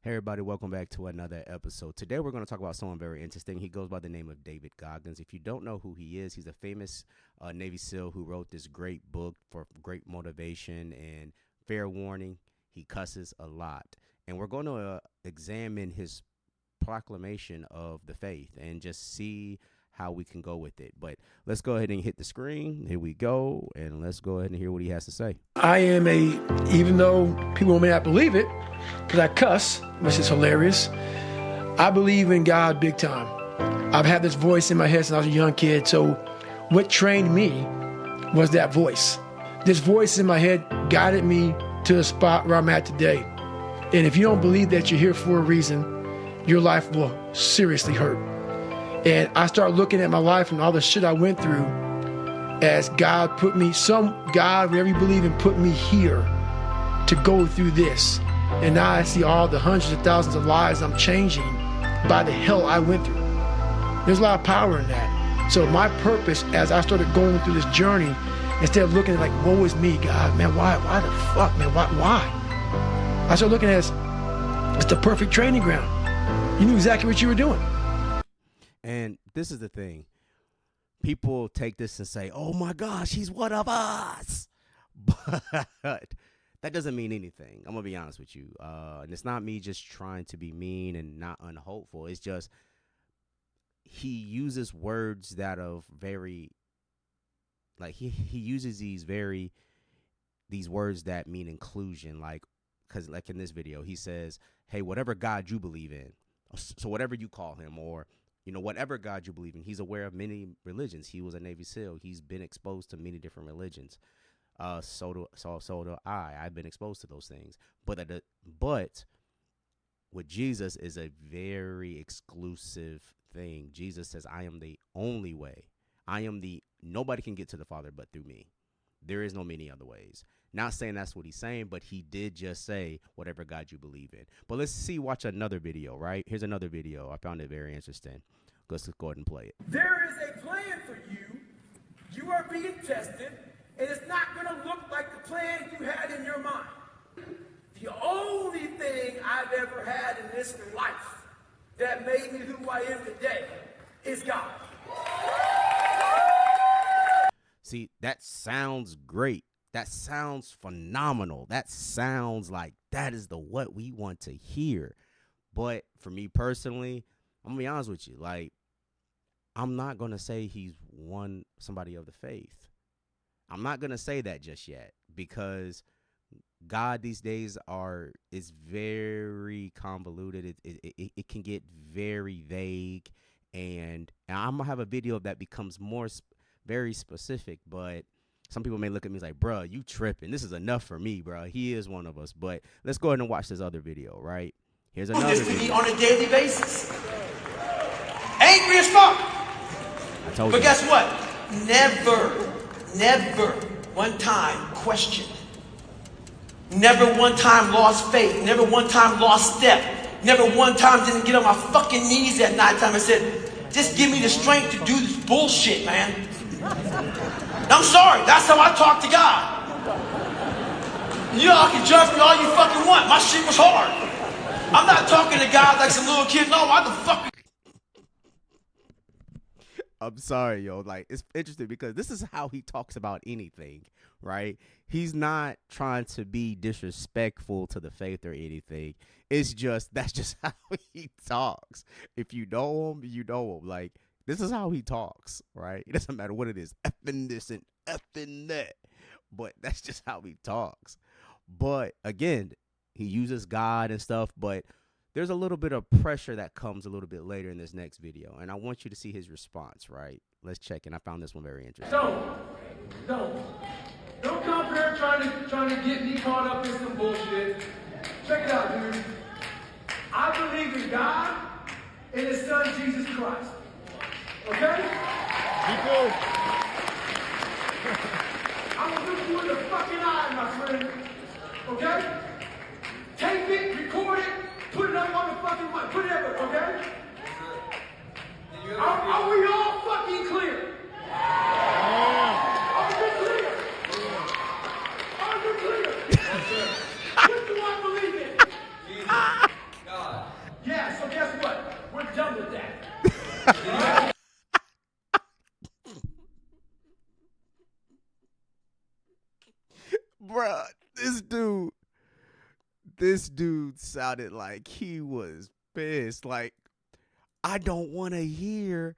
Hey, everybody, welcome back to another episode. Today, we're going to talk about someone very interesting. He goes by the name of David Goggins. If you don't know who he is, he's a famous Navy SEAL who wrote this great book for great motivation. And fair warning, he cusses a lot. And we're going to examine his proclamation of the faith and just see how we can go with it. But let's go ahead and hit the screen. Here we go. And let's go ahead and hear what he has to say. Even though people may not believe it, because I cuss, which is hilarious, I believe in God big time. I've had this voice in my head since I was a young kid. So what trained me was that voice. This voice in my head guided me to the spot where I'm at today. And if you don't believe that you're here for a reason, your life will seriously hurt. And I start looking at my life and all the shit I went through as God put me, whatever you believe in, put me here to go through this. And now I see all the hundreds of thousands of lives I'm changing by the hell I went through. There's a lot of power in that. So my purpose as I started going through this journey, instead of looking at like, woe is me, God, man, why the fuck, man, why? I started looking at it as it's the perfect training ground. You knew exactly what you were doing. And this is the thing. People take this and say, oh my gosh, he's one of us. But that doesn't mean anything. I'm going to be honest with you. And it's not me just trying to be mean and not unhopeful. It's just he uses words that are very, like he uses these words that mean inclusion. Because like in this video, he says, hey, whatever God you believe in, so whatever you call him, or whatever God you believe in, he's aware of many religions. He was a Navy SEAL. He's been exposed to many different religions. So do I. I've been exposed to those things. But with Jesus is a very exclusive thing. Jesus says, I am the only way. Nobody can get to the Father but through me. There is no many other ways. Not saying that's what he's saying, but he did just say whatever God you believe in. But watch another video, right? Here's another video. I found it very interesting. Let's go ahead and play it. There is a plan for you. You are being tested, and it's not going to look like the plan you had in your mind. The only thing I've ever had in this life that made me who I am today is God. See, that sounds great. That sounds phenomenal. That sounds like that is what we want to hear. But for me personally, I'm going to be honest with you. Like, I'm not going to say he's somebody of the faith. I'm not going to say that just yet, because God these days is very convoluted. It can get very vague. And I'm going to have a video that becomes very specific, but some people may look at me like, bruh, you tripping. This is enough for me, bruh. He is one of us. But let's go ahead and watch this other video, right? Here's another video. To me on a daily basis. Angry as fuck. I told you. But guess what? Never one time questioned. Never one time lost faith. Never one time lost step. Never one time didn't get on my fucking knees at nighttime and said, just give me the strength to do this bullshit, man. I'm sorry, that's how I talk to God. Y'all can judge me all you fucking want. My shit was hard. I'm not talking to God like some little kid. No, why the fuck? I'm sorry, yo. Like, it's interesting because this is how he talks about anything, right? He's not trying to be disrespectful to the faith or anything. That's just how he talks. If you know him, you know him. Like, this is how he talks, right? It doesn't matter what it is, effing this and effing that. But that's just how he talks. But again, he uses God and stuff, but there's a little bit of pressure that comes a little bit later in this next video. And I want you to see his response, right? Let's check. And I found this one very interesting. Don't come here trying to get me caught up in some bullshit. Check it out, dude. I believe in God and His Son, Jesus Christ. Okay? People. I'm gonna look you in the fucking eye, my friend. Okay? Tape it, record it, put it up on the fucking mic. Put it up, okay? Are we all fucking clear? Are you clear? Are you clear? What do I believe in? This dude sounded like he was pissed. Like, I don't want to hear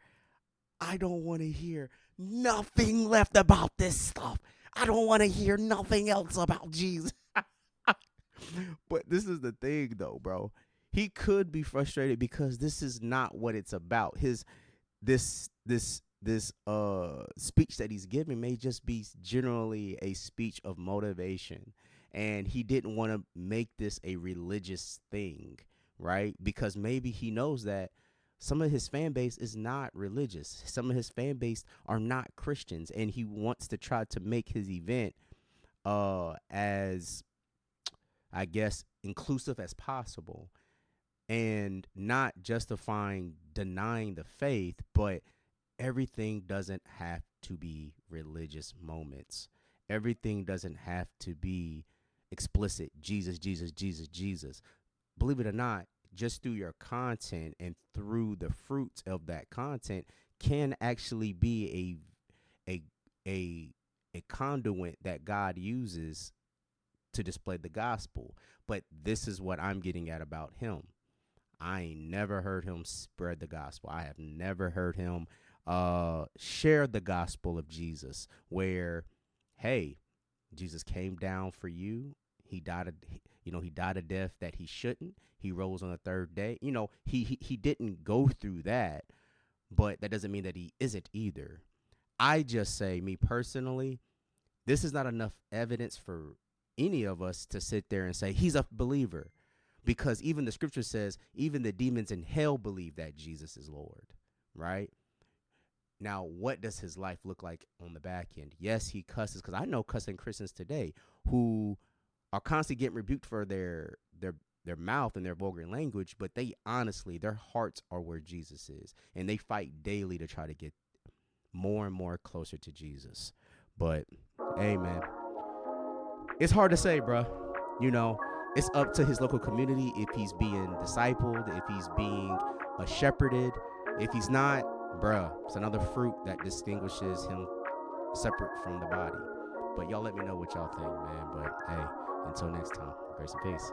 nothing left about this stuff. I don't want to hear nothing else about Jesus. But this is the thing though, bro. He could be frustrated because this is not what it's about. This speech that he's giving may just be generally a speech of motivation, and he didn't want to make this a religious thing, right? Because maybe he knows that some of his fan base is not religious. Some of his fan base are not Christians, and he wants to try to make his event as, I guess, inclusive as possible, and not justifying denying the faith, but everything doesn't have to be religious moments. Everything doesn't have to be explicit Jesus, Jesus, Jesus, Jesus. Believe it or not, just through your content and through the fruits of that content can actually be a conduit that God uses to display the gospel. But this is what I'm getting at about him. I ain't never heard him spread the gospel. I have never heard him share the gospel of Jesus, where, hey, Jesus came down for you. He died a death that he shouldn't. He rose on the third day. He didn't go through that, but that doesn't mean that he isn't either. I just say, me personally, this is not enough evidence for any of us to sit there and say he's a believer, because even the scripture says even the demons in hell believe that Jesus is Lord, right? Now, what does his life look like on the back end? Yes, he cusses, because I know cussing Christians today who are constantly getting rebuked for their mouth and their vulgar language, but they honestly, their hearts are where Jesus is, and they fight daily to try to get more and more closer to Jesus. But hey, man, it's hard to say, bro. It's up to his local community if he's being discipled, if he's being shepherded. If he's not, bruh, it's another fruit that distinguishes him separate from the body. But y'all let me know what y'all think, man. But hey, until next time, grace and peace.